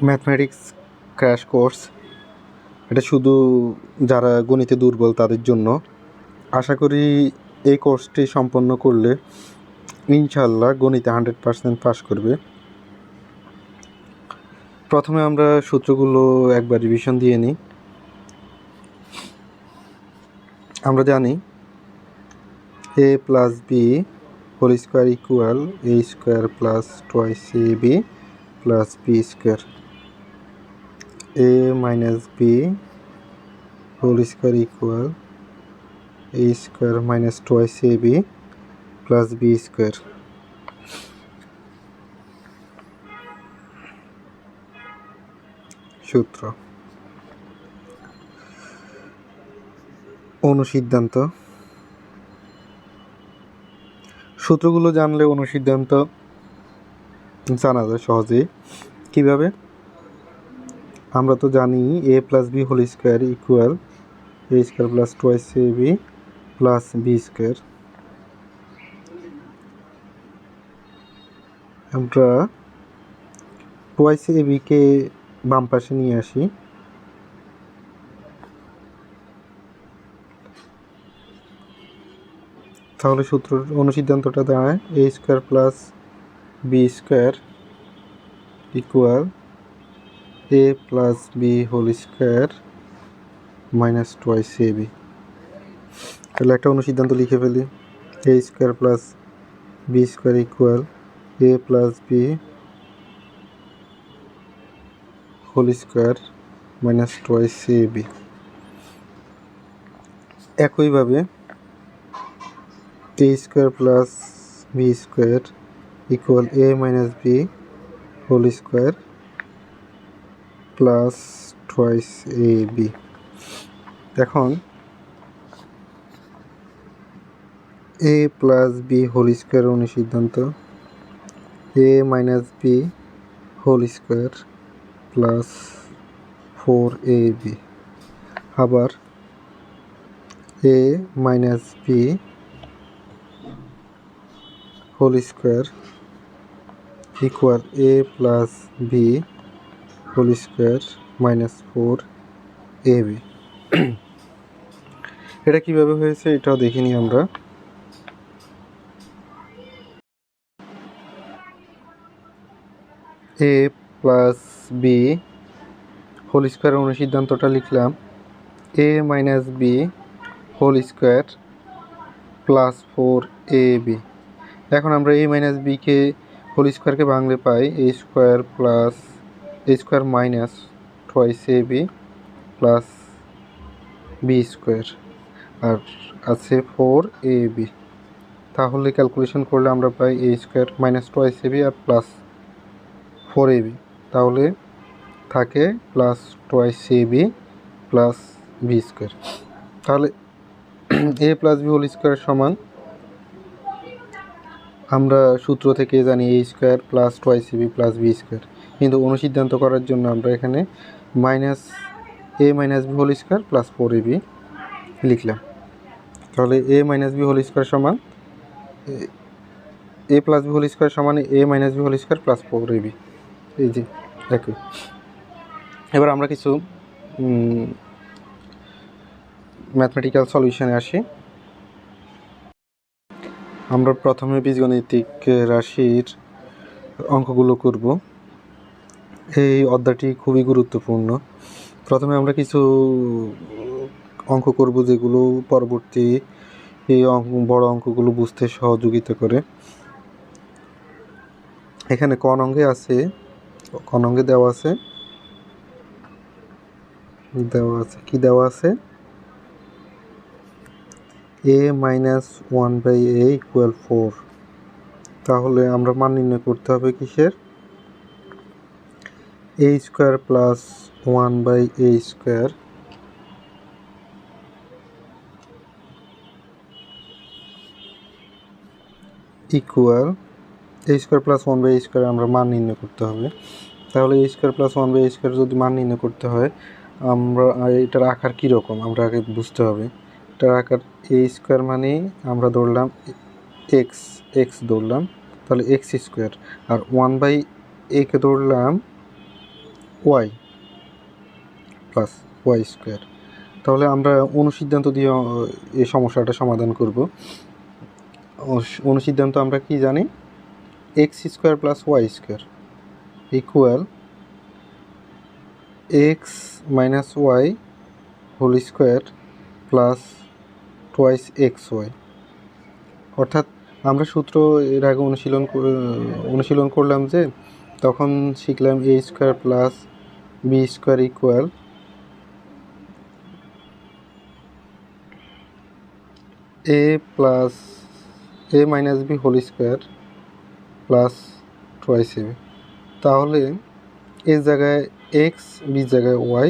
Mathematics crash course. এটা শুধু যারা গণিতে দুর্বল তাদের জন্য। আশা করি এই কোর্সটি সম্পন্ন করলে ইনশাআল্লাহ গণিতে 100% পাস করবে। প্রথমে আমরা সূত্রগুলো একবার রিভিশন দিয়ে নিই। আমরা জানি a plus B whole square equal a square plus twice ab plus B square. a minus B whole square equal a square minus twice ab plus B square. সূত্র অনুসিদ্ধান্ত। সূত্রগুলো জানলে অনুসিদ্ধান্ত জানা যায় সহজেই। কীভাবে? আমরা তো জানি a plus B whole square equal a square plus twice ab plus B square. আমরা টুয়াইস abকে বাম পাশে নিয়ে আসি। তাহলে সূত্র অনুসিদ্ধান্তটা দাঁড়ায় a square plus B square equal a plus B whole square minus twice ab। তাহলে একটা অনুসিদ্ধান্ত লিখে ফেলি। a square plus B square equal a plus B whole square minus twice ab। একইভাবে a square plus B square equal a minus B whole square plus twice ab। এখন a plus B whole square অনুসিদ্ধান্ত a minus B whole square plus 4ab। আবার a minus B whole square equal a plus B whole square minus 4ab। এটা কিভাবে হয়েছে এটাও দেখিনি আমরা। a plus B whole square অনুসিদ্ধান্তটা লিখলাম a minus B whole square plus 4ab। এখন আমরা a মাইনাস বিকে হোল স্কোয়ারকে ভাঙলে পাই a square plus a square minus twice ab plus B square আর আছে 4ab। তাহলে ক্যালকুলেশন করলে আমরা পাই a square minus twice ab আর প্লাস 4ab। তাহলে থাকে plus twice ab plus B square. তাহলে a plus B whole square সমান আমরা সূত্র থেকে জানি a square plus twice ab plus B square, কিন্তু অনুসিদ্ধান্ত করার জন্য আমরা এখানে minus a minus B whole square plus 4ab লিখলাম। তাহলে a minus B whole square সমান a plus B whole square সমান a minus B whole square plus 4ab। এই যে একই। এবার আমরা কিছু ম্যাথমেটিক্যাল সলিউশনে আসি। আমরা প্রথমে বীজগণিতিক রাশির অঙ্কগুলো করব। এই অধ্যায়টি খুবই গুরুত্বপূর্ণ। প্রথমে আমরা কিছু অঙ্ক করব যেগুলো পরবর্তী এই বড় অঙ্কগুলো বুঝতে সহযোগিতা করে। এখানে ক অঙ্কে আছে, ক অঙ্কে দেওয়া আছে কি দেওয়া আছে a মাইনাস 1/a ইকুয়াল 4। তাহলে আমরা মান নির্ণয় করতে হবে কিসের? a square plus 1/a square equal a square plus 1/a square আমরা মান নির্ণয় করতে হবে। তাহলে a square plus 1/a square যদি মান নির্ণয় করতে হয়, আমরা এটার আকার কীরকম আমরা আগে বুঝতে হবে। এটার আকার a স্কোয়ার মানে আমরা ধরলাম এক্স ধরলাম, তাহলে এক্স স্কোয়ার, আর 1/a কে ধরলাম ওয়াই প্লাস ওয়াই স্কোয়ার। তাহলে আমরা অনুসিদ্ধান্ত দিয়ে এই সমস্যাটা সমাধান করব। অনুসিদ্ধান্ত আমরা কি জানি? X square plus Y square equal X minus Y whole square plus twice X Y. অর্থাৎ আমরা সূত্র এর আগে অনুশীলন করলাম যে, তখন শিখলাম A square plus B square equal A plus A minus B whole square plus twice A B. তাহলে এর জায়গায় এক্স, বি জায়গায় ওয়াই,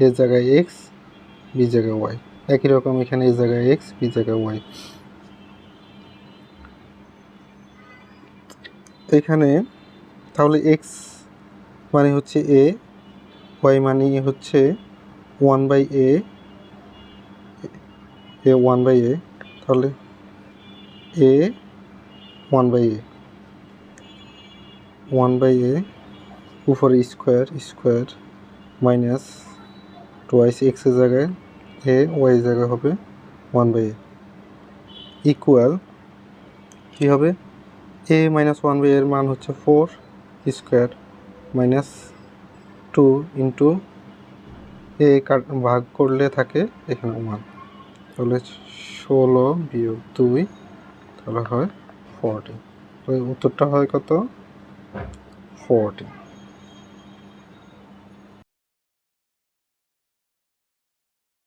এর জায়গায় এক্স, বি জায়গায় ওয়াই। একই রকম এখানে এর জায়গায় এক্স, বি জায়গায় ওয়াই। এখানে তাহলে এক্স মানে হচ্ছে এ, ওয়াই মানে হচ্ছে 1/a, এ 1/a, তাহলে এ 1/a, 1/a উপরে স্কোয়ার মাইনাস টোয়াইস এক্সের জায়গায় এ, ওয়াই জায়গায় হবে 1/a ইকুয়াল কী হবে? এ মাইনাস 1/a এর মান হচ্ছে 4 স্কোয়ার মাইনাস 2 ইন্টু এ ভাগ করলে থাকে এখানে 1, তাহলে 16 বিয়োগ 2, তাহলে হয় 40। উত্তরটা হয় কত? 40।